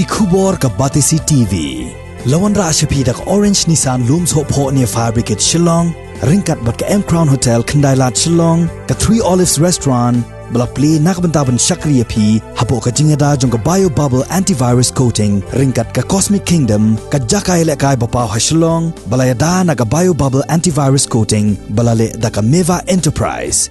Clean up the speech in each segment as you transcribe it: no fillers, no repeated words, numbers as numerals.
ki khubor ka Batisi TV. Lawan ra ashapi dak Orange Nissan Looms Hope Ho near Fabricate Shillong, ringkat bat ka M Crown Hotel Kendailat Shillong, ka Three Olives Restaurant, bala play nakbentaban Shakriya P, hapo ka jingada jong ka Bio Bubble Antivirus Coating, ringkat ka Cosmic Kingdom, ka Jakai Lekai Bapaw ha Shillong, bala yada na ka Bio Bubble Antivirus Coating, bala le da ka Meva Enterprise.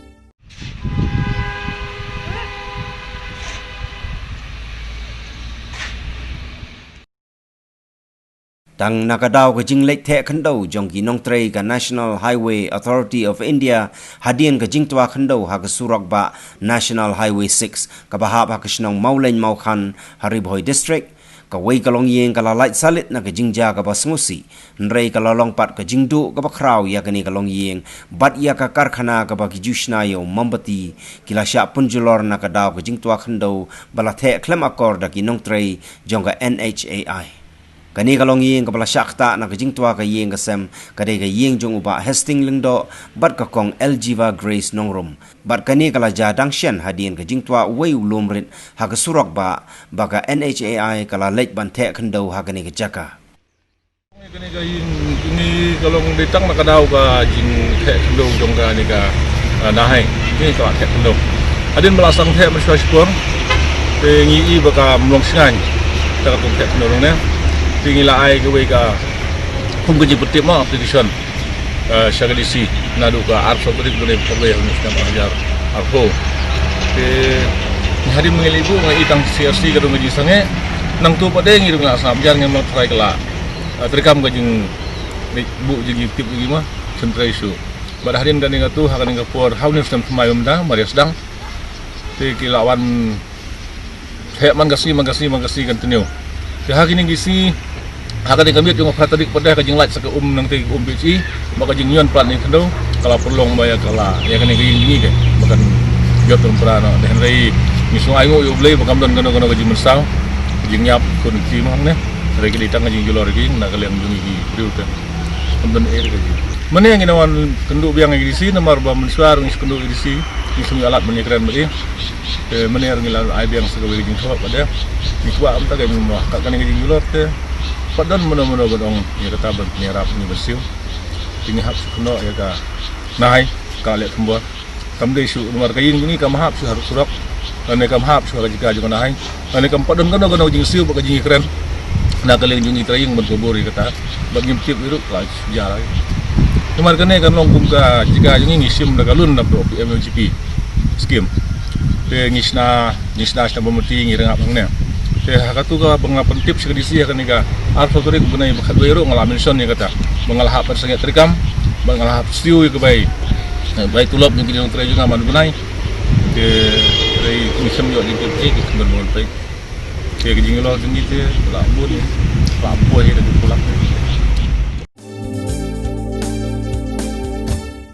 Tang nakadaw ka jing late the khando jong ki nong trei ka National Highway Authority of India hadian ka jing twa khando ha ka surok ba National Highway 6 ka bahap ha ka snong Maulain Maukhan Haribhoi District ka wei ka long yeng ka la light salit na ka jing ja ka basngusi nrei ka la long pat ka jing du ka ba kraw ya ka ni ka long yeng bat ya ka karkhana ka ba ki jushna yo mambati kila sha punjulor na ka daw ka jing twa khando bala the klem akor da ki nong trei jong ka NHAI kani kalong yeng kapala syakta na kajing tua ka yeng kasem kadai ka yeng jong uba Hastings lingdo bat ka kong Aljiva Grace nongrum bat kani kala jadang shen hadien kajing tua wei ulumrit ha ka surok ba baka NHAI kala late ban the khando ha kani ka jaka kani ka ini kalong ditang na kadaw ka jing the khando jong ka ni ka nahai ni ka the khando hadin melasang the mersyashpur pe ngi baka mlong singan ta ka the khando ne tingila ai ke wega kumgaji putih ma application shagalisi nadu ka arso tadi boleh perlu yang mesti ajar arho ke hari mengelibu ngai itang CRC ka ngaji sange nang tu pade ngi ngla samjar ngem not try kala terkam ka jing bu jigi tip gi ma sentra isu pada hari dan ngatu hakan ngap por haunir sam mayum da marias dang te kilawan he mangasi continue te hari ni gisi hakan kami tengok tadi pada kajing light saka nanti BC maka jing yon plan ni kendo kala perlong baya kala ya kan ini ke bahkan jot temprano dan rei misu aingo yo blei bakam don keno kajing mersal jing nyap kun ti mang ne rei ki ditang kajing julor ki na kalian jungi ki priuta amdan air kajing mana yang inawan kendo biang di sini nomor ba mensuar ngis kendo di sini misu alat menyekran bagi mana yang ngilang ai biang saka kajing thok pada misu am ta kajing mah kan kajing julor te padan mana-mana badong ya kata bernyarap ni bersiu ini hap sukuno ya ka nai ka le thumba kamde su nomor kayin ni kam hap su harus surak ane kam hap su jika juga nai ane kam padan kana jing siu baka jing keren na kalian jungi traying mentobori kata bagi tip iruk lah jarai nomor kene kan long ka jika jungi ngisim na galun na pro MGP skim te ngisna sa bomoti ngirang apang ne hakatu ka pengapan tips ke disi kan nika arso tadi benai bakadwero ngalamin son ya kata mengalahap persengit terikam mengalahap stiu ke bayi tulop yang kita try juga man benai ke dari misem yo di tips ke kebenaran baik ke jinglo tinggi te lambun ya dari pulang